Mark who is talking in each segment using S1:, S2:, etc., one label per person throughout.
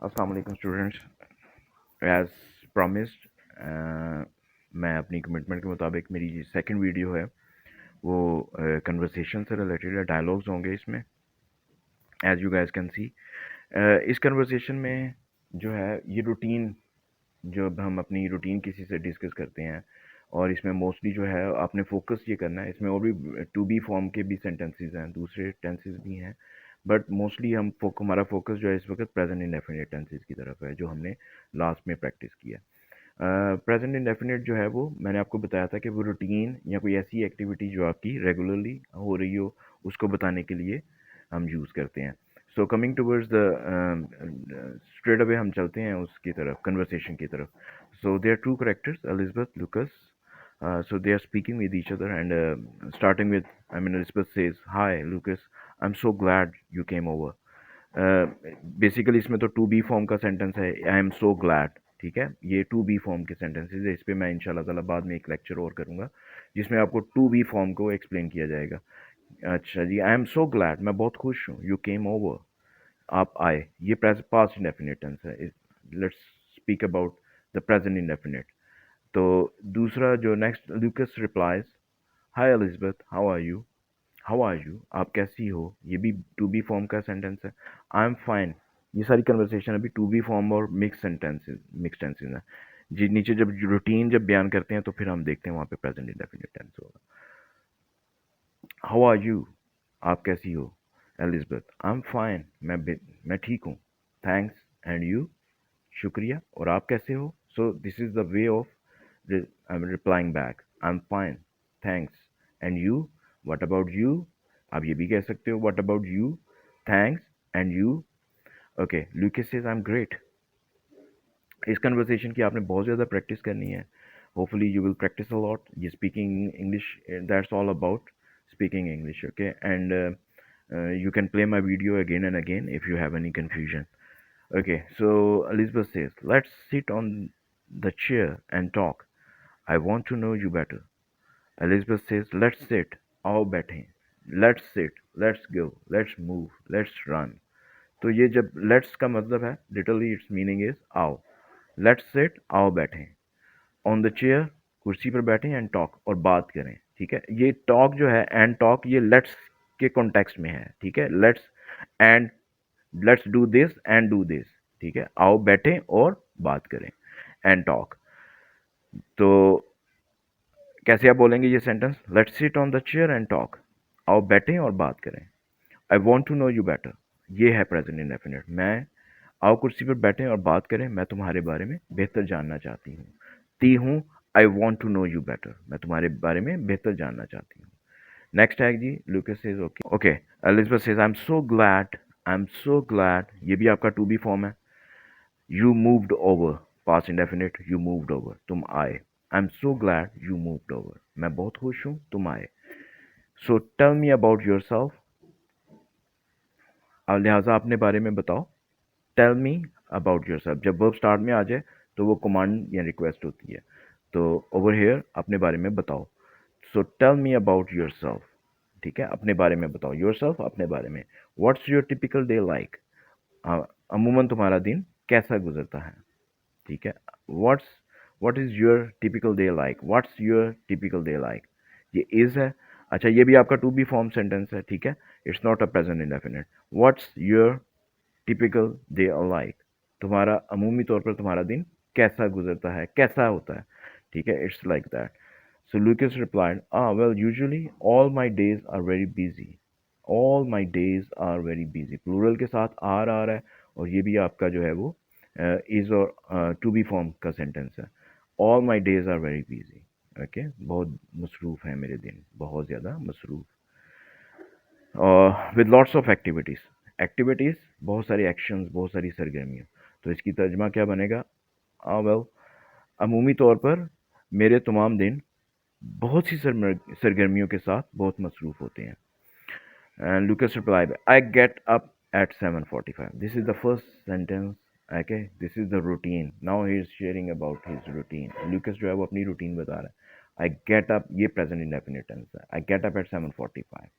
S1: अस्सलाम वालेकुम students. As promised मैं अपनी कमिटमेंट के मुताबिक मेरी सेकंड वीडियो है वो कन्वर्सेशन से रिलेटेड है। डायलॉग्स होंगे इसमें, as you guys can see. इस कन्वर्सेशन में जो है ये रूटीन, जब हम अपनी रूटीन किसी से डिस्कस करते हैं, और इसमें मोस्टली जो है आपने फोकस ये करना है। इसमें और भी टू बी फॉर्म के भी सेंटेंसेस हैं, दूसरे टेंसेस भी हैं, बट मोस्टली हमारा फोकस जो है इस वक्त प्रेजेंट इंडेफिनिट टेंसेस की तरफ है, जो हमने लास्ट में प्रैक्टिस किया। प्रेजेंट इंडेफिनिट जो है वो मैंने आपको बताया था कि वो रूटीन या कोई ऐसी एक्टिविटी जो आपकी रेगुलरली हो रही हो, उसको बताने के लिए हम यूज़ करते हैं। So coming towards the straight away हम चलते हैं उसकी तरफ, कन्वर्सेशन की तरफ। So they are two characters, Elizabeth, Lucas. So they are speaking with each other, and starting with, I mean, Elizabeth says, "Hi, Lucas. I'm so glad you came over." Basically इसमें तो to be form का sentence है, I am so glad. ठीक है, ये to be form के sentences है। इस पे मैं इंशाल्लाह ताला बाद में एक लेक्चर और करूँगा जिसमें आपको टू बी फॉर्म को एक्सप्लेन किया जाएगा। अच्छा जी, आई एम सो ग्लैड, मैं बहुत खुश हूँ। यू केम ओवर, आप आए, ये पास्ट इंडेफिनिट टेंस है। Let's speak about the present indefinite. तो दूसरा जो next, Lucas replies, hi Elizabeth, how are you, आप कैसी हो, ये भी टू बी फॉर्म का सेंटेंस है। आई एम फाइन, ये सारी कन्वर्सेशन अभी टू बी फॉर्म और मिक्स टेंसेज है जी। नीचे जब रूटीन जब बयान करते हैं तो फिर हम देखते हैं वहाँ पे प्रेजेंट इंडेफिनिट टेंस होगा। हाउ आर यू, आप कैसी हो, एलिजबेथ, आई एम फाइन, मैं ठीक हूँ, थैंक्स, एंड यू, शुक्रिया, और आप कैसे हो। So this is the way of I am replying back, I am fine, thanks, and you, what about you. आप ये भी कह सकते हो, what about you, thanks, and you. Okay, Lucas says, I am great. इस conversation की आपने बहुत ज़्यादा प्रैक्टिस करनी है। Hopefully you will practice a lot. ये speaking English, that's all about speaking English, okay. And you can play my video again and again if you have any confusion. Okay, so Elizabeth says, let's sit on the chair and talk. I want to know you better. Elizabeth says, let's sit. आओ बैठें. Let's sit. Let's go. Let's move. Let's run. तो ये जब let's का मतलब है, literally it's meaning is आओ। Let's sit, आओ बैठें। ऑन द चेयर, कुर्सी पर बैठें, एंड टॉक, और बात करें। ठीक है, ये टॉक जो है एंड टॉक, ये लेट्स के कॉन्टेक्स्ट में है। ठीक है, let's end let's do this and do this. ठीक है, आओ बैठें और बात करें, एंड टॉक। तो कैसे आप बोलेंगे ये sentence, let's sit on the chair and talk, आओ बैठें और बात करें। I want to know you better, ये है प्रेजेंट इंडेफिनिट। मैं, आओ कुर्सी पर बैठें और बात करें, मैं तुम्हारे बारे में बेहतर जानना चाहती हूँ। I want to know you better, मैं तुम्हारे बारे में बेहतर जानना चाहती हूँ। नेक्स्ट है जी, Lucas says, okay okay. Elizabeth says, I am so glad, ये भी आपका टू बी फॉर्म है। You moved over, past indefinite, you moved over, तुम आए। I am so glad you moved over, मैं बहुत खुश हूँ तुम आए। So tell me about yourself, अब लिहाजा अपने बारे में बताओ। Tell me about yourself, जब वर्ब स्टार्ट में आ जाए तो वो कमांड या रिक्वेस्ट होती है। तो ओवर हेयर अपने बारे में बताओ। So tell me about yourself. ठीक है, अपने बारे में बताओ, योर सेल्फ, अपने बारे में। What's your typical day like, अमूमन तुम्हारा दिन कैसा गुजरता है। ठीक है, what's what is your typical day like, what's your typical day like, ये इज़ है। अच्छा, ये भी आपका टू बी फॉर्म सेंटेंस है। ठीक है, it's not a present indefinite. What's your typical day like, तुम्हारा अमूमी तौर पर तुम्हारा दिन कैसा गुजरता है, कैसा होता है। ठीक है, it's like that. So Lucas replied, well usually all my days are very busy, all my days are very busy, plural के साथ आर आ रहा है, और ये भी आपका जो है वो इज और टू बी फॉर्म का सेंटेंस है। All my days are very busy, okay, बहुत मसरूफ़ है मेरे दिन, बहुत ज़्यादा मसरूफ़। With lots of activities, activities बहुत सारी एक्शंस, बहुत सारी सरगर्मियाँ। तो इसकी तर्जमा क्या बनेगा, वेल अमूमी तौर पर मेरे तमाम दिन बहुत सी सरगर्मियों के साथ बहुत मसरूफ़ होते हैं। And लूकस reply, I get up at 7:45, this is the first sentence. Okay, this is the routine, now he is sharing about his routine. लूकस जो है वो अपनी रूटीन बता रहा है। आई गेट अप, ये प्रेजेंट इंडेफिनिट टेंस है। आई गेट अप एट 7:45,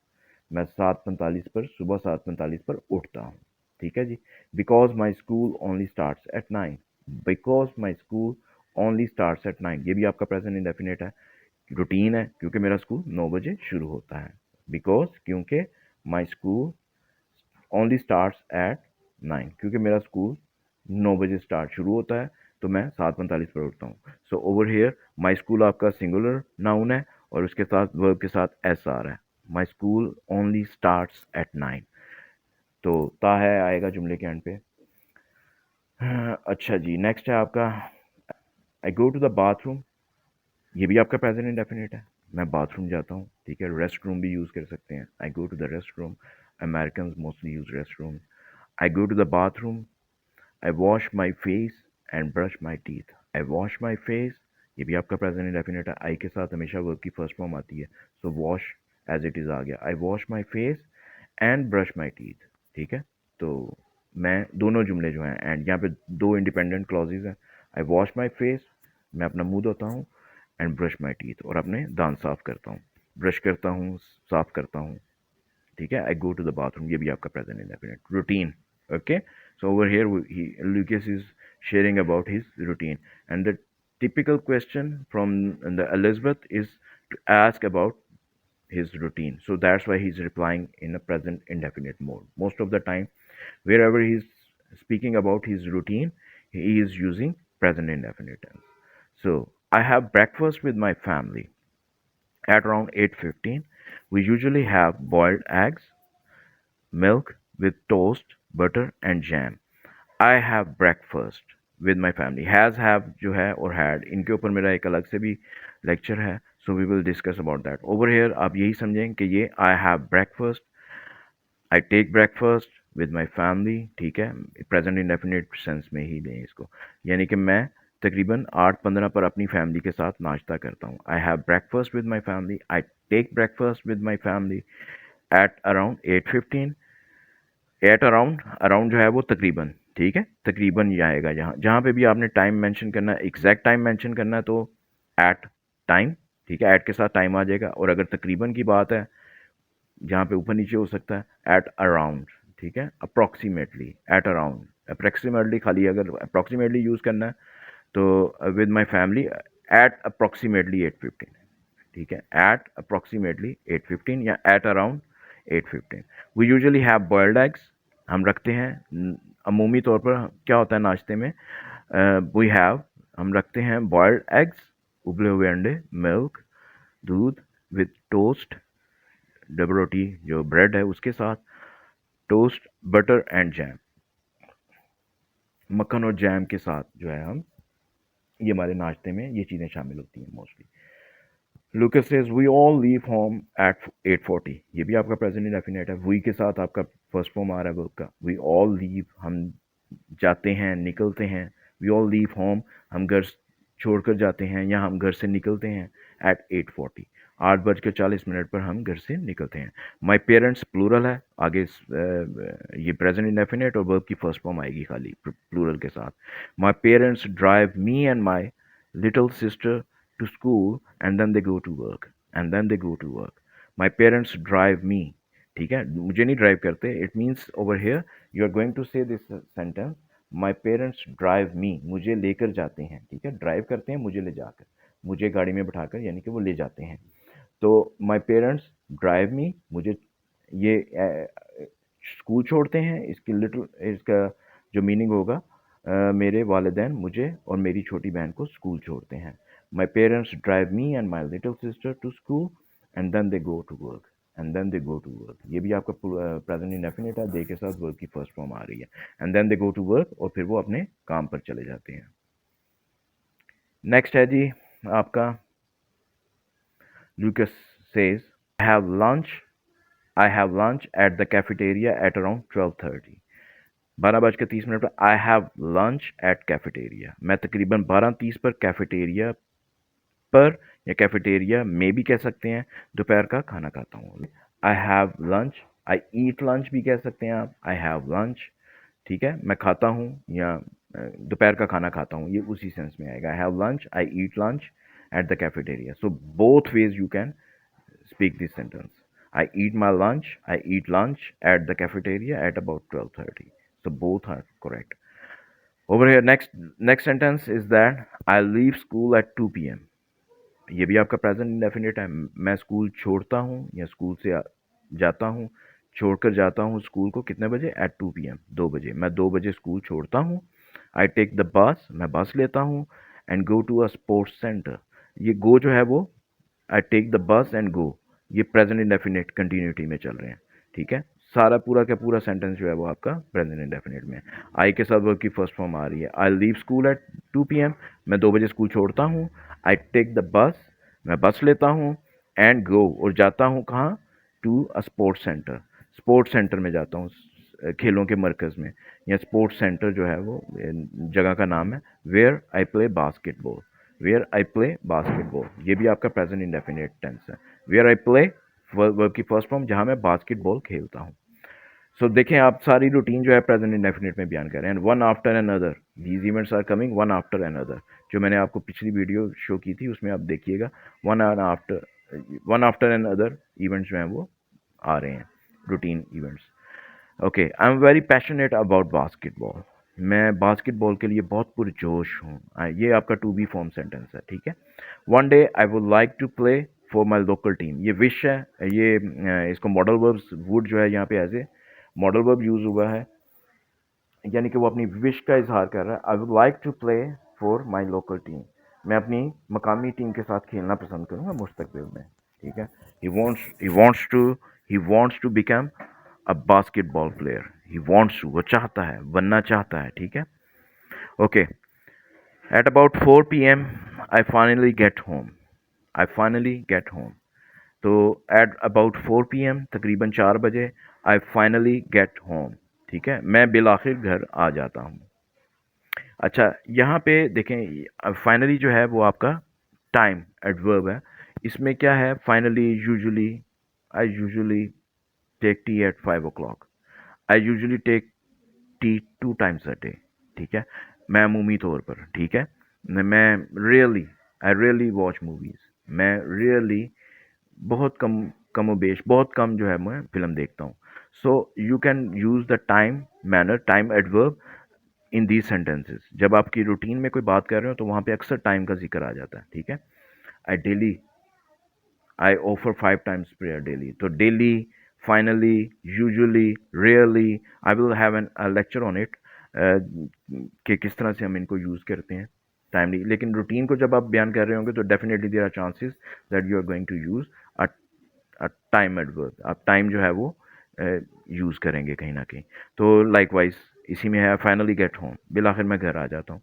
S1: मैं 7:45 पर, सुबह 7:45 पर उठता हूँ। ठीक है जी। Because my school only starts at 9, because my school only starts at 9, ये भी आपका प्रेजेंट इंडेफिनिट है। रूटीन है क्योंकि मेरा स्कूल 9 बजे शुरू होता है। बिकॉज क्योंकि माई स्कूल ओनली स्टार्ट्स एट 9, क्योंकि मेरा स्कूल 9 बजे स्टार्ट शुरू होता है, तो मैं 7:45 पर उठता हूँ। So over here my school आपका सिंगुलर नाउन है और उसके साथ वर्ब के साथ एस आ रहा है। माई स्कूल ओनली स्टार्ट्स एट 9, तो ता है आएगा जुमले के एंड पे। अच्छा जी, नेक्स्ट है आपका आई गो टू द बाथरूम, ये भी आपका प्रेजेंट इंडेफिनिट है। मैं बाथरूम जाता हूँ, ठीक है। रेस्ट रूम भी यूज़ कर सकते हैं, I go to the restroom. American mostly use restroom. I go to the bathroom, I wash my face and brush my teeth. I wash my face, ये भी आपका present indefinite है। आई के साथ हमेशा वर्ब की first form आती है, so wash as it is आ गया। I wash my face and brush my teeth, ठीक है। तो मैं दोनों जुमले जो हैं, एंड यहाँ पे दो इंडिपेंडेंट क्लॉजेज हैं। आई वॉश माई फेस, मैं अपना मुंह धोता हूँ, एंड ब्रश माई टीथ, और अपने दांत साफ करता हूँ। ब्रश करता हूँ, साफ करता हूँ, ठीक है। I go to the bathroom, ये भी आपका present indefinite routine. Okay, so over here Lucas is sharing about his routine, and the typical question from the Elizabeth is to ask about his routine, so that's why he's replying in a present indefinite mode most of the time. Wherever he's speaking about his routine, he is using present indefinite tense. So I have breakfast with my family at around 8:15. We usually have boiled eggs, milk with toast, butter and jam. I have breakfast with my family. Has, have जो है और had, इनके ऊपर मेरा एक अलग से भी लेक्चर है, so we will discuss about that. Over here आप यही समझें कि ये I have breakfast, I take breakfast with my family, ठीक है। प्रेजेंट इंडेफिनिट सेंस में ही लें इसको, यानी कि मैं तकरीबन 8:15 पर अपनी फैमिली के साथ नाश्ता करता हूँ। I have breakfast with my family, I take breakfast with my family at around 8:15। At around, around जो है वो तकरीबन, ठीक है, तकरीबन ये आएगा। जहाँ जहाँ पे भी आपने टाइम मेंशन करना है, एग्जैक्ट टाइम मेंशन करना है, तो एट टाइम, ठीक है, एट के साथ टाइम आ जाएगा। और अगर तकरीबन की बात है, जहाँ पे ऊपर नीचे हो सकता है, एट अराउंड, ठीक है। अप्रॉक्सीमेटली, एट अराउंड, अप्रॉक्सीमेटली, खाली अगर अप्रॉक्सीमेटली यूज़ करना है तो with my family at approximately 8:15, ठीक है। एट अप्रॉक्सीमेटली 8:15 या at around 8:15। We usually have boiled eggs, हम रखते हैं अमूमी तौर पर। क्या होता है नाश्ते में, वी हैव, हम रखते हैं बॉयल्ड एग्स, उबले हुए अंडे, मिल्क, दूध, विद टोस्ट, डबल रोटी जो ब्रेड है उसके साथ, टोस्ट, बटर एंड जैम, मक्खन और जैम के साथ जो है हम, ये हमारे नाश्ते में ये चीज़ें शामिल होती हैं mostly. Lucas says we all leave home at 8:40, ये भी आपका प्रेजेंट इंडेफिनिट है। वी के साथ आपका फर्स्ट फॉर्म आ रहा है वर्ब का। वी ऑल लीव, हम जाते हैं, निकलते हैं। वी ऑल लीव होम, हम घर छोड़कर जाते हैं या हम घर से निकलते हैं एट 8:40, 8:40 पर हम घर से निकलते हैं। माई पेरेंट्स प्लूरल है, आगे ये प्रेजेंट इंडेफिनिट और वर्ब की फर्स्ट फॉर्म आएगी खाली प्लूरल के साथ। माई parents drive me and my little sister to school and then they go to work, and then they go to work. My parents drive me, ठीक है, मुझे नहीं ड्राइव करते। It means over here you are going to say this sentence, my parents drive me, मुझे लेकर जाते हैं, ठीक है। ड्राइव करते हैं मुझे ले जाकर, मुझे गाड़ी में बिठाकर, यानी कि वो ले जाते हैं। तो माई पेरेंट्स ड्राइव मी, मुझे ये स्कूल छोड़ते हैं, इसकी लिटिल, इसका जो मीनिंग होगा, मेरे वालिदैन मुझे और मेरी छोटी बहन को स्कूल छोड़ते हैं। My parents drive me and my little sister to school and then they go to work, and then they go to work, ये भी आपका प्रेजेंट इंडेफिनिट है, दे के साथ वर्क की फर्स्ट फॉर्म आ रही है। And then they go to work, और फिर वो अपने काम पर चले जाते हैं। नेक्स्ट है जी आपका Lucas says, I have lunch at the cafeteria at around 12:30. 12:30 पर I have lunch at cafeteria, मैं तकरीबन 12:30 पर कैफेटेरिया पर या कैफेटेरिया में भी कह सकते हैं, दोपहर का खाना खाता हूँ। I have lunch, I eat lunch भी कह सकते हैं आप, आई हैव लंच, ठीक है, मैं खाता हूँ या दोपहर का खाना खाता हूँ, ये उसी सेंस में आएगा। आई have lunch, I eat lunch at the cafeteria. So both ways you can speak this sentence. I eat my lunch, I eat lunch at the cafeteria at about 12:30. so both are correct. Over here, next sentence is that I leave school at 2 p.m. ये भी आपका present indefinite है। मैं school छोड़ता हूँ या school से जाता हूँ, छोड़कर जाता हूँ स्कूल को कितने बजे? Eight 2 p.m. 2 बजे। मैं 2 बजे स्कूल छोड़ता हूँ। आई टेक द बस, मैं बस लेता हूँ। And go to a sports centre, ये गो जो है वो I take the bus and go, ये प्रेजेंट इंडेफिनिट कंटिन्यूटी में चल रहे हैं, ठीक है। सारा पूरा का पूरा सेंटेंस जो है वो आपका प्रेजेंट इंडेफिनिट में। आई के साथ वर्ब की फर्स्ट फॉर्म आ रही है। I leave school eight 2 p.m. मैं 2 बजे स्कूल छोड़ता हूँ। आई टेक द बस, मैं बस लेता हूँ। एंड गो, और जाता हूँ कहाँ? To a sports centre, sports centre में जाता हूँ, खेलों के मरकज़ में। या स्पोर्ट्स सेंटर जो है वो जगह का नाम है। Where I play basketball, where I play basketball, ये भी आपका प्रेजेंट इंडेफिनिट टेंस है। वेयर आई प्ले वर्ब की फर्स्ट फॉर्म, जहाँ मैं बास्केटबॉल खेलता हूँ। सो देखें आप सारी रूटीन जो है प्रेजेंट इंडेफिनिट में बयान कर रहे हैं। One after N other, these events are coming one after N other, जो मैंने आपको पिछली वीडियो शो की थी उसमें आप देखिएगा। One after N other events जो हैं वो आ रहे हैं, routine events. Okay, I am very passionate about basketball, मैं बास्केटबॉल के लिए बहुत पुरजोश हूँ। ये आपका टू बी फॉर्म सेंटेंस है, ठीक है। One day I would like to play for my local team, ये विश है। ये इसको मॉडल वर्ब्स वुड जो है यहाँ पे as a modal verb use हुआ है, यानी कि वो अपनी विश का इजहार कर रहा है। I would like to play for my local team, मैं अपनी मकामी टीम के साथ खेलना पसंद करूँगा मुस्तकबिल में, ठीक है। He wants to become a basketball player, he wants to, वो चाहता है, बनना चाहता है, ठीक है। Okay, at about 4 p.m. I finally get home, I finally get home, तो एट अबाउट 4 p.m. तकरीबन 4 बजे, आई फाइनली गेट होम, ठीक है, मैं बिलाखिर घर आ जाता हूँ। अच्छा, यहाँ पे देखें फाइनली जो है वो आपका टाइम एडवर्ब है। इसमें क्या है? Finally, usually, I usually take tea at 5 o'clock, I usually take tea 2 times a day, ठीक है। मैं अमूमी तौर पर, ठीक है। मैं really, I really watch movies, मैं रियली बहुत कम, कमोबेश बहुत कम जो है मैं फिल्म देखता हूँ। So you can use the time manner, time adverb in these sentences. जब आपकी रूटीन में कोई बात कर रहे हो तो वहाँ पे अक्सर टाइम का जिक्र आ जाता है, ठीक है। I daily, I offer 5 times prayer daily, तो daily, finally, usually, really, I will have an lecture on it कि किस तरह से हम इनको यूज़ करते हैं टाइमली। लेकिन रूटीन को जब आप बयान कर रहे होंगे तो definitely there are chances that you are going to use a time adverb, आप टाइम जो है वो यूज़ करेंगे कहीं ना कहीं। तो लाइकवाइज इसी में है फाइनली गेट होम, बिलाखिर मैं घर आ जाता हूँ।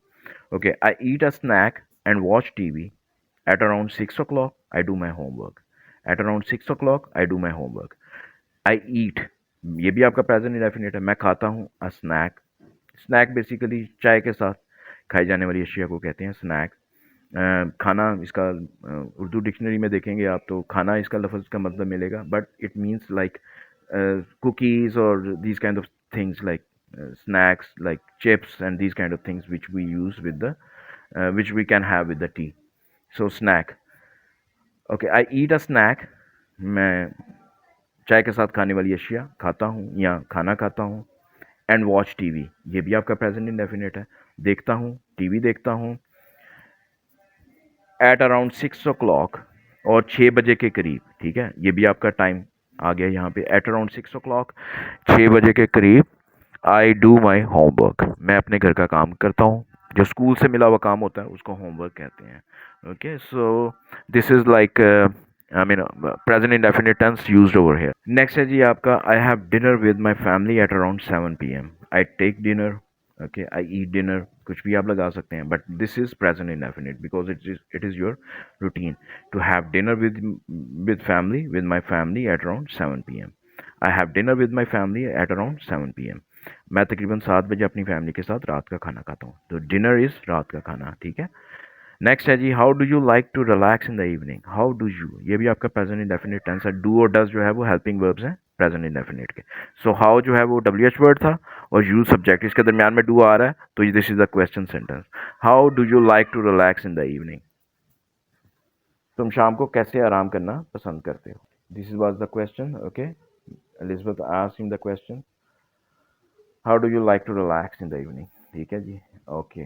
S1: Okay, I eat a snack and watch TV at around 6 o'clock, I do my homework, at around 6 o'clock I do my homework. I eat, ये भी आपका प्रेजेंट इंडेफिनिट है। मैं खाता हूँ अ स्नैक, स्नैक बेसिकली चाय के साथ खाई जाने वाली अशिया को कहते हैं स्नैक। खाना इसका उर्दू डिक्शनरी में देखेंगे आप तो खाना इसका लफ्ज़ का मतलब मिलेगा, but it means like cookies or these kind of things like snacks like chips and these kind of things which we use with the which we can have with the tea. So snack. Okay, I eat a snack, मैं चाय के साथ खाने वाली अशिया खाता हूँ या खाना खाता हूँ। एंड वॉच टीवी, ये भी आपका प्रेजेंट इंडेफिनिट है। देखता हूँ, टीवी देखता हूँ। एट अराउंड 6 o'clock, और 6 बजे के करीब, ठीक है। ये भी आपका टाइम आ गया यहाँ पे। एट अराउंड 6 o'clock, 6 बजे के करीब, आई डू माई होमवर्क, मैं अपने घर का काम करता हूँ। जो स्कूल से मिला हुआ काम होता है उसको होमवर्क कहते हैं। Okay, so this is like I mean present indefinite tense used over here. Next है जी आपका I have dinner with my family at around 7 p.m. I take dinner, okay, I eat dinner, कुछ भी आप लगा सकते हैं, but this is present indefinite because it is your routine to have dinner with family, with my family at around 7 p.m. I have dinner with my family at around 7 p.m. मैं तकरीबन 7 बजे अपनी फैमिली के साथ रात का खाना खाता हूँ, तो डिनर इज रात का खाना, ठीक है। नेक्स्ट है जी how do you like to relax in the evening, how do you, ये भी आपका प्रेजेंट इंडेफिनिट टेंस है। डू और डज जो है वो हेल्पिंग वर्ब्स हैं प्रेजेंट इंडेफिनिट के। सो हाउ जो है वो WH वर्ड था और यू सब्जेक्ट, इसके दरमियान में डू आ रहा है, तो this is the question sentence. How do you like to relax in the evening, तुम शाम को कैसे आराम करना पसंद करते हो। This is was the question. Okay, Elizabeth asked him the question. How do you like to relax in the evening, ठीक है जी, okay.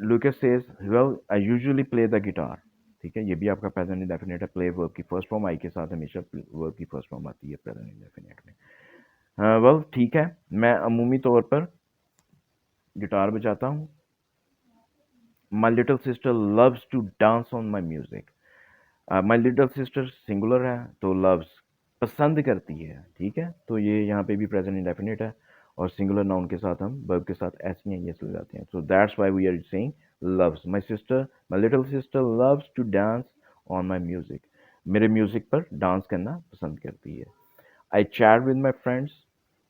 S1: Lucas says well I usually play the guitar, ठीक है, ये भी आपका प्रेजेंट इंडेफिनिट है। Play verb की फर्स्ट फॉर्म आई के साथ हमेशा वर्ब की फर्स्ट फॉर्म आती है प्रेजेंट इंडेफिनिट में। वेल ठीक है, मैं अमूमी तौर पर गिटार बजाता हूँ। My little sister loves to dance on my music. My little sister singular है तो लव्स पसंद करती है, ठीक है, तो ये यहाँ पे भी प्रेजेंट इंडेफिनिट है और सिंगुलर नाउन के साथ हम वर्ब के साथ एस या यस ले जाते हैं। So that's why we are saying loves. My little sister loves to dance on my music, मेरे म्यूजिक पर डांस करना पसंद करती है। I chat with my friends,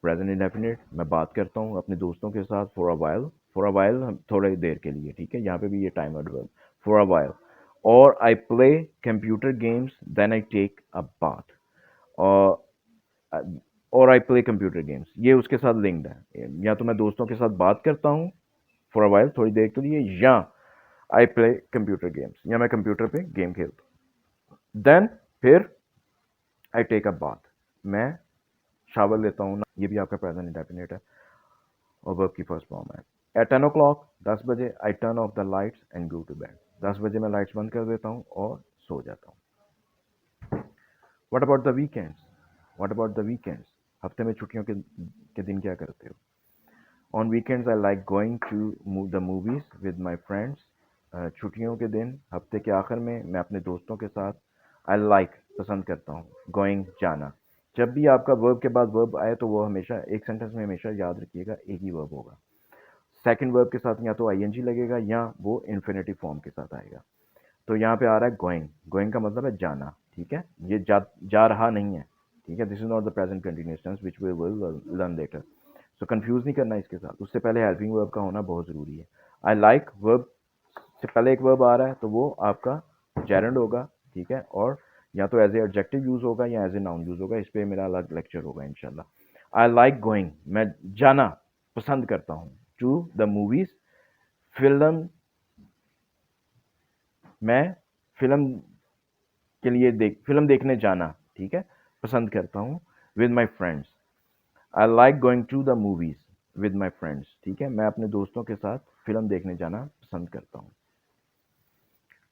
S1: present indefinite, मैं बात करता हूँ अपने दोस्तों के साथ। फॉर अ वाइल हम थोड़ी देर के लिए, ठीक है, यहाँ पे भी ये time verb for a while. और I play computer games then I take a bath. और आई प्ले कंप्यूटर गेम्स, ये उसके साथ लिंक्ड है। या तो मैं दोस्तों के साथ बात करता हूँ फॉर अ वाइल थोड़ी देर के लिए, या आई प्ले कंप्यूटर गेम्स, या मैं कंप्यूटर पे गेम खेलता हूँ। देन फिर आई टेक अ बाथ, मैं शावर लेता हूँ, ये भी आपका प्रेजेंट इंडेफिनिट है और वर्ब की फर्स्ट फॉर्म है। एट 10 o'clock 10 बजे I turn off the lights and go to bed, 10 बजे मैं लाइट्स बंद कर देता हूँ और सो जाता हूँ। What about the weekends, what about the weekends, हफ्ते में छुट्टियों के दिन क्या करते हो? On weekends I like going to the movies with my friends. छुट्टियों के दिन हफ्ते के आखिर में मैं अपने दोस्तों के साथ, आई लाइक पसंद करता हूँ, गोइंग जाना। जब भी आपका वर्ब के बाद वर्ब आए तो वो हमेशा एक सेंटेंस में हमेशा याद रखिएगा एक ही वर्ब होगा। सेकंड वर्ब के साथ या तो आईएनजी लगेगा या वो इन्फिनेटिव फॉर्म के साथ आएगा। तो यहाँ पे आ रहा है गोइंग, गोइंग का मतलब है जाना, ठीक है, ये जा रहा नहीं है, ठीक है, this is not the present continuous tense which we will learn later. So confuse नहीं करना इसके साथ, उससे पहले हेल्पिंग वर्ब का होना बहुत ज़रूरी है। आई लाइक वर्ब से पहले एक वर्ब आ रहा है तो वो आपका जेरेंड होगा, ठीक है, और या तो एज ए एडजेक्टिव यूज होगा या एज ए नाउन यूज होगा। इस पर मेरा अलग लेक्चर होगा इंशाल्लाह। आई लाइक गोइंग, मैं जाना पसंद करता हूँ, टू द मूवीज, फिल्म, मैं फिल्म के लिए फिल्म देखने जाना, ठीक है, पसंद करता हूँ। With my friends, I like going to the movies with my friends, ठीक है, मैं अपने दोस्तों के साथ फिल्म देखने जाना पसंद करता हूँ।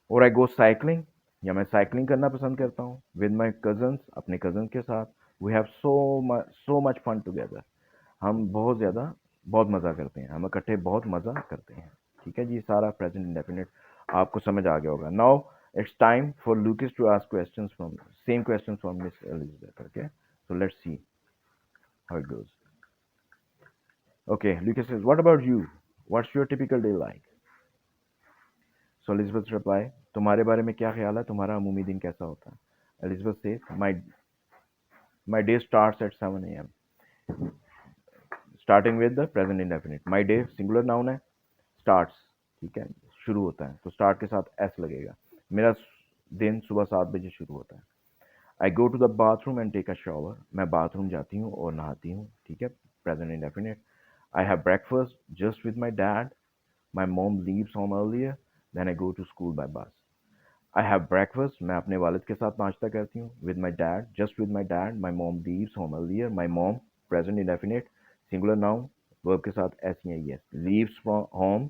S1: और आई गो साइकिलिंग, या मैं साइकिलिंग करना पसंद करता हूँ। विद माई कजन्स, अपने कजन के साथ। We have so much fun together, हम बहुत मज़ा करते हैं, हम इकट्ठे बहुत मज़ा करते हैं, ठीक है जी। सारा प्रेजेंट इंडेफिनिट आपको समझ आ गया होगा। Now it's time for Lucas to ask questions from same questions from Miss Elizabeth, okay, so let's see how it goes. Okay, Lucas says what about you, what's your typical day like? So Elizabeth reply, तुम्हारे बारे में क्या ख्याल है, तुम्हारा अमूमी दिन कैसा होता है? Elizabeth says my day starts at 7 AM, starting with the present indefinite. My day singular noun है, स्टार्ट्स, ठीक है, शुरू होता है, तो स्टार्ट के साथ एस लगेगा। मेरा दिन सुबह 7 बजे शुरू होता है। I go to the bathroom and take a shower, मैं बाथरूम जाती हूँ और नहाती हूँ, ठीक है, present indefinite. I have breakfast just with my dad, my mom leaves home earlier, then I go to school by bus. I have breakfast, मैं अपने वालिद के साथ नाश्ता करती हूँ। With my dad, just with my dad, my mom leaves home earlier, my mom present indefinite, singular noun, verb के साथ एस या एस। लीव्स फ्रॉम होम,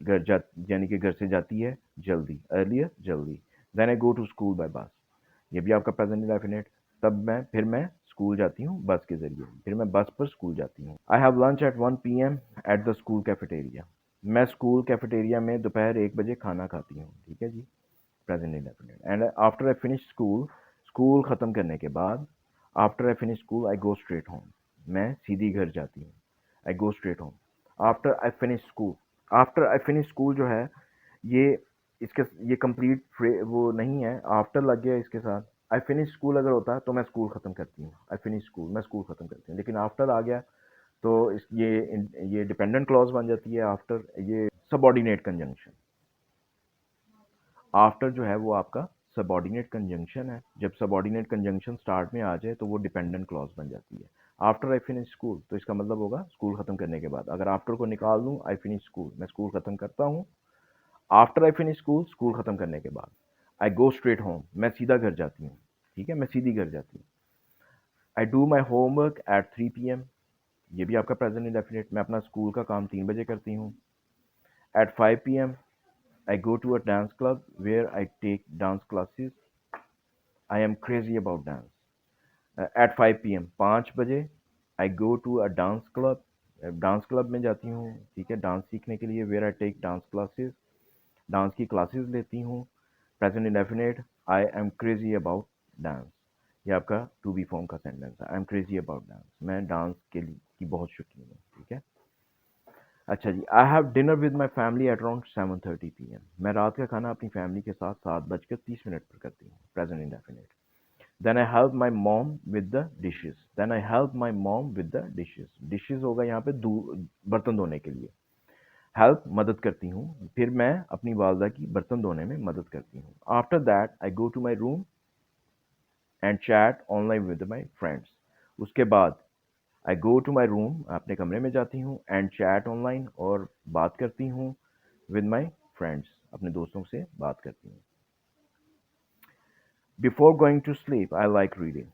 S1: घर जा यानी कि घर से जाती है जल्दी, अर्लियर जल्दी। Then I go to school by bus, ये भी आपका प्रेजेंट इंडेफिनिट। फिर मैं स्कूल जाती हूँ बस के जरिए, फिर मैं बस पर स्कूल जाती हूँ। I have lunch at 1 PM at the school cafeteria, मैं स्कूल कैफेटेरिया में दोपहर 1 बजे खाना खाती हूँ, ठीक है जी, present indefinite. And after I finish school, school ख़त्म करने के बाद, after I finish school I go straight home, मैं सीधी घर जाती हूँ। I go straight home after I finish school. After I finish school जो है ये इसके ये कंप्लीट वो नहीं है, आफ्टर लग गया इसके साथ। आई फिनिश स्कूल अगर होता है तो मैं स्कूल ख़त्म करती हूँ, आई फिनिश स्कूल, मैं स्कूल ख़त्म करती हूँ, लेकिन आफ्टर आ गया तो ये डिपेंडेंट क्लॉज बन जाती है। आफ्टर ये सबऑर्डिनेट कंजंक्शन, आफ्टर जो है वो आपका सबऑर्डिनेट कंजंक्शन है। जब सबऑर्डिनेट कंजंक्शन स्टार्ट में आ जाए तो वो डिपेंडेंट क्लॉज बन जाती है। आफ्टर आई फिनिश स्कूल, तो इसका मतलब होगा स्कूल खत्म करने के बाद। अगर आफ्टर को निकाल दूं, आई फिनिश स्कूल, मैं स्कूल खत्म करता हूँ। After I finish school, school खत्म करने के बाद। आई गो स्ट्रेट होम, मैं सीधा घर जाती हूँ, ठीक है, मैं सीधी घर जाती हूँ। आई do my homework eight 3 PM, ये भी आपका प्रेजेंट इंडेफिनिट। मैं अपना स्कूल का काम 3 बजे करती हूँ। At 5 PM I go to a dance club where I take dance classes. I am crazy about dance. At 5 PM 5 बजे I go to a dance club. Dance club में जाती हूँ, ठीक है, डांस सीखने के लिए। Where I take dance classes, dance की क्लासेस लेती हूँ। Present indefinite, I am crazy about dance. ये आपका टू बी फॉर्म का सेंटेंस है। I am crazy about dance, मैं डांस के लिए की बहुत शौकीन हूँ, ठीक है। अच्छा जी, I have dinner with my family at around 7:30 PM। मैं रात का खाना अपनी फैमिली के साथ 7:30 पर करती हूँ। Present indefinite. Then I help my mom with the dishes. Then I help my mom with the dishes. Dishes होगा यहाँ पे बर्तन धोने के लिए। हेल्प मदद करती हूँ, फिर मैं अपनी वालदा की बर्तन धोने में मदद करती हूँ। After that I go to my room and chat online with my friends. उसके बाद आई गो टू माई रूम, अपने कमरे में जाती हूँ, एंड चैट ऑनलाइन, और बात करती हूँ विद माई फ्रेंड्स, अपने दोस्तों से बात करती हूँ। Before going to sleep I like reading,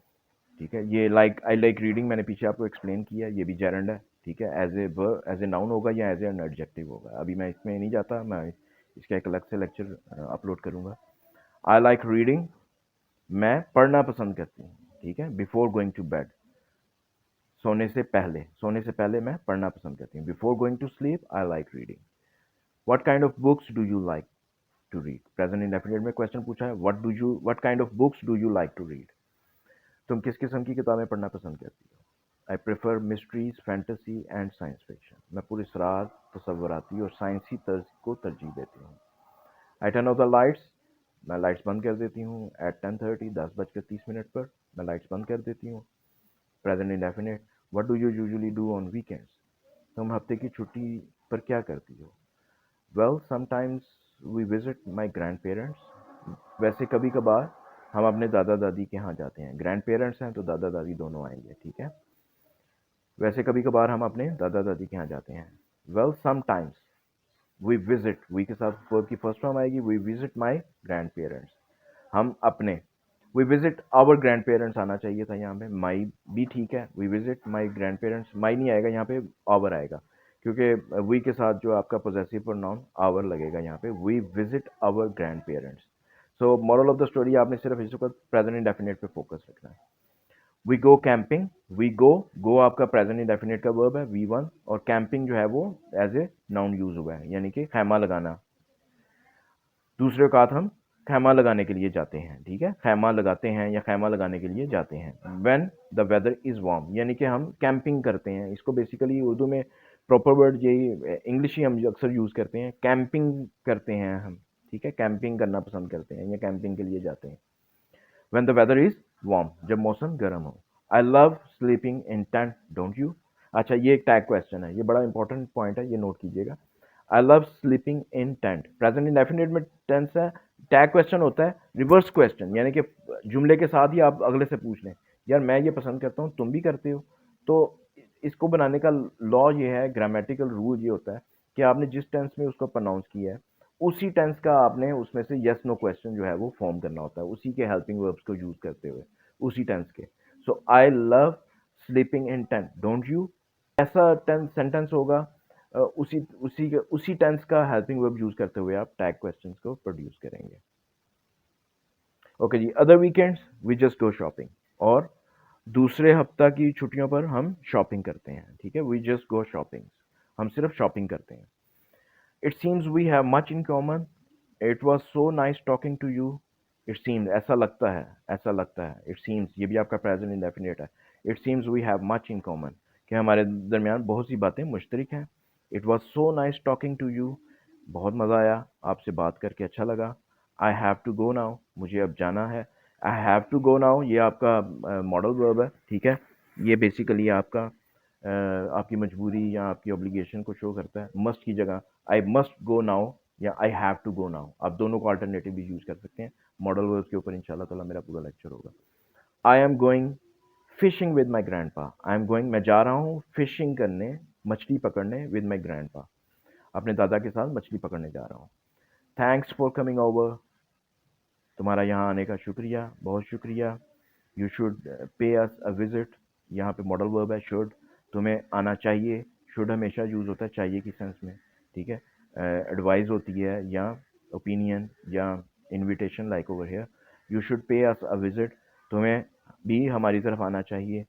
S1: ठीक है। ये आई लाइक रीडिंग मैंने पीछे आपको एक्सप्लेन किया, ये भी जेरंड है, ठीक है। एज ए नाउन होगा या एज एन एडजेक्टिव होगा। अभी मैं इसमें नहीं जाता, मैं इसका एक अलग से लेक्चर अपलोड करूँगा। आई लाइक रीडिंग, मैं पढ़ना पसंद करती हूँ, ठीक है। बिफोर गोइंग टू बेड, सोने से पहले मैं पढ़ना पसंद करती हूँ। Before going to sleep I like reading. What kind of books do you like to read. Present indefinite में क्वेश्चन पूछा है, what kind of books do you like to read. तुम किस किस्म की किताबें पढ़ना पसंद करती हो। I prefer mysteries, fantasy and science fiction. मैं पूरी रात तस्वुराती और साइंसी तर्ज को तरजीह देती हूँ। आई टर्न ऑफ द लाइट्स, मैं लाइट्स बंद कर देती हूँ। एट 10:30 10:30 पर मैं लाइट्स बंद कर देती हूँ। Present indefinite, what do you usually do on weekends. तुम हफ्ते की छुट्टी पर क्या करती हो। Well sometimes we visit my grandparents. वैसे कभी कभार हम अपने दादा दादी के यहाँ जाते हैं। ग्रैंड पेरेंट्स हैं तो दादा दादी दोनों आएंगे, ठीक है। वैसे कभी कभार हम अपने दादा दादी के यहाँ जाते हैं। Well sometimes we visit, we के साथ वर्ब की फर्स्ट फॉर्म आएगी। We visit my grandparents, हम अपने। We visit our grandparents आना चाहिए था यहाँ पे। माई भी ठीक है, we visit my grandparents, my नहीं आएगा यहाँ पे, आवर आएगा, क्योंकि वी के साथ जो आपका पोजेसिव प्रोनाउन आवर लगेगा यहाँ पे। We visit our grandparents. So moral of the story, आपने सिर्फ इस वक्त प्रेजेंट इंडेफिनिट पे फोकस रखना है। We go camping, we go आपका प्रेजेंट इंडेफिनिट का वर्ब है V1, और कैंपिंग जो है वो एज ए नाउन यूज हुआ है, यानी कि खैमा लगाना। दूसरे औकात हम खैमा लगाने के लिए जाते हैं, ठीक है। खैमा लगाते हैं या खैमा लगाने के लिए जाते हैं। When the weather is warm, यानी कि हम कैंपिंग करते हैं। इसको बेसिकली उर्दू में प्रॉपर वर्ड यही, इंग्लिश ही हम अक्सर यूज करते हैं। कैंपिंग करते हैं हम, ठीक है। कैंपिंग करना पसंद करते हैं या कैंपिंग के लिए जाते हैं। When the weather is warm, जब मौसम गर्म हो। I love sleeping in tent, don't you. अच्छा, ये एक टैग क्वेश्चन है, ये बड़ा इंपॉर्टेंट पॉइंट है, ये नोट कीजिएगा। आई love sleeping in tent, present indefinite में टेंस है। टैग क्वेश्चन होता है रिवर्स क्वेश्चन, यानी कि जुमले के साथ ही आप अगले से पूछ लें, यार मैं ये पसंद करता हूँ, तुम भी करते हो। तो इसको बनाने का लॉ ये है, ग्रामेटिकल रूल ये होता है कि आपने जिस टेंस में उसको प्रोनाउंस किया है, उसी टेंस का आपने उसमें से यस नो क्वेश्चन जो है वो फॉर्म करना होता है, उसी के हेल्पिंग वर्ब्स को यूज करते हुए, उसी टेंस के। So I love sleeping in tent, don't you. ऐसा टेंस सेंटेंस होगा, उसी टेंस का हेल्पिंग वर्ब यूज करते हुए आप टैग क्वेश्चंस को प्रोड्यूस करेंगे। ओके जी, other weekends we just go shopping, और दूसरे हफ्ता की छुट्टियों पर हम शॉपिंग करते हैं, ठीक है। वी जस्ट गो शॉपिंग, हम सिर्फ शॉपिंग करते हैं। It seems we have much in common, it was so nice talking to you. It seems, ऐसा लगता है, ऐसा लगता है। इट सीम्स, ये भी आपका प्रेजेंट इंडेफिनिट है। It seems we have much in common, कि हमारे दरमियान बहुत सी बातें मुश्तरक हैं। It was so nice talking to you, बहुत मज़ा आया आपसे बात करके, अच्छा लगा। I have to go now, मुझे अब जाना है। I have to go now, ये आपका मॉडल वर्ब है, ठीक है। ये बेसिकली आपका आपकी मजबूरी या आपकी ऑब्लिगेशन को शो करता है। मस्ट की जगह आई मस्ट गो नाउ या I have to go now, आप दोनों को अल्टरनेटिव भी यूज कर सकते हैं। मॉडल वर्ब्स के ऊपर इंशाल्लाह ताला मेरा पूरा लेक्चर होगा। I am going fishing with my grandpa, I am going, मैं जा रहा हूँ फिशिंग करने, मछली पकड़ने, विद माई ग्रैंडपा, अपने दादा के साथ मछली पकड़ने जा रहा हूँ। थैंक्स फॉर कमिंग ओवर, तुम्हारा यहाँ आने का शुक्रिया, बहुत शुक्रिया। You should pay us a visit, यहाँ पे मॉडल वर्ब है शुड। तुम्हें आना चाहिए, शुड हमेशा यूज़ होता है चाहिए की सेंस में, ठीक है। एडवाइस होती है या ओपिनियन या invitation, like over here you should pay us a visit, तुम्हें भी हमारी तरफ आना चाहिए,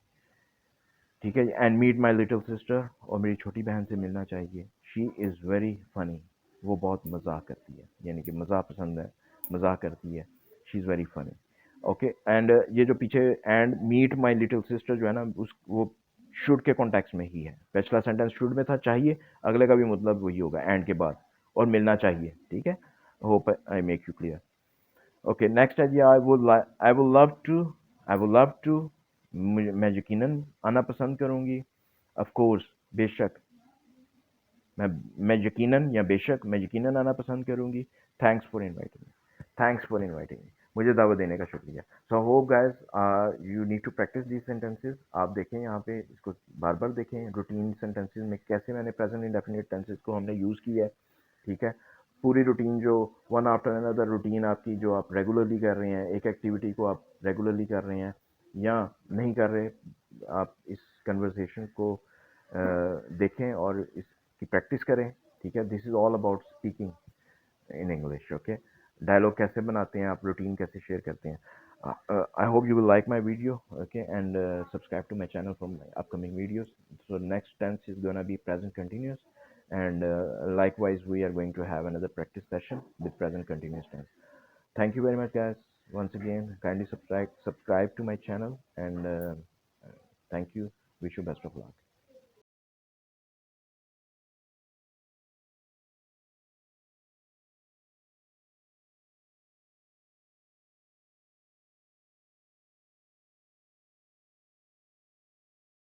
S1: ठीक है। And meet my little sister, और मेरी छोटी बहन से मिलना चाहिए, शी इज़ वेरी फनी, वो बहुत मजाक करती है, यानी कि मजाक पसंद है, मजाक करती है, she is very funny. Okay, and ये जो पीछे and meet my little sister जो है ना, उस वो शुड के कॉन्टेक्स्ट में ही है। पिछला सेंटेंस शुड में था चाहिए, अगले का भी मतलब वही होगा एंड के बाद, और मिलना चाहिए, ठीक है। Hope I make you clear. Okay, next है जी, आई विल लव टू, मैं यकीनन आना पसंद करूंगी, ऑफ कोर्स, बेशक, मैं मैं यकीनन या बेशक मैं यकीनन आना पसंद करूंगी, thanks for inviting me, thanks for inviting me, मुझे दावत देने का शुक्रिया। So hope guys you need to practice these sentences. आप देखें यहाँ पे, इसको बार बार देखें, रूटीन सेंटेंसेस में कैसे मैंने प्रेजेंट इंडेफिनिट टेंसेस को हमने यूज़ किया है, ठीक है। पूरी रूटीन जो वन आफ्टर अनदर रूटीन आपकी जो आप रेगुलरली कर रहे हैं, एक एक्टिविटी को आप रेगुलरली कर रहे हैं या नहीं कर रहे, आप इस कन्वर्सेशन को देखें और इसकी प्रैक्टिस करें, ठीक है। This is all about speaking in English, okay. Dialogue कैसे बनाते हैं आप, रूटीन कैसे शेयर करते हैं। I hope you will like my video, okay, and subscribe to my channel for my upcoming videos. So next tense is gonna be present continuous, and likewise we are going to have another practice session with present continuous tense. Thank you very much, guys. Once again, kindly subscribe to my channel, and thank you. Wish you best of luck.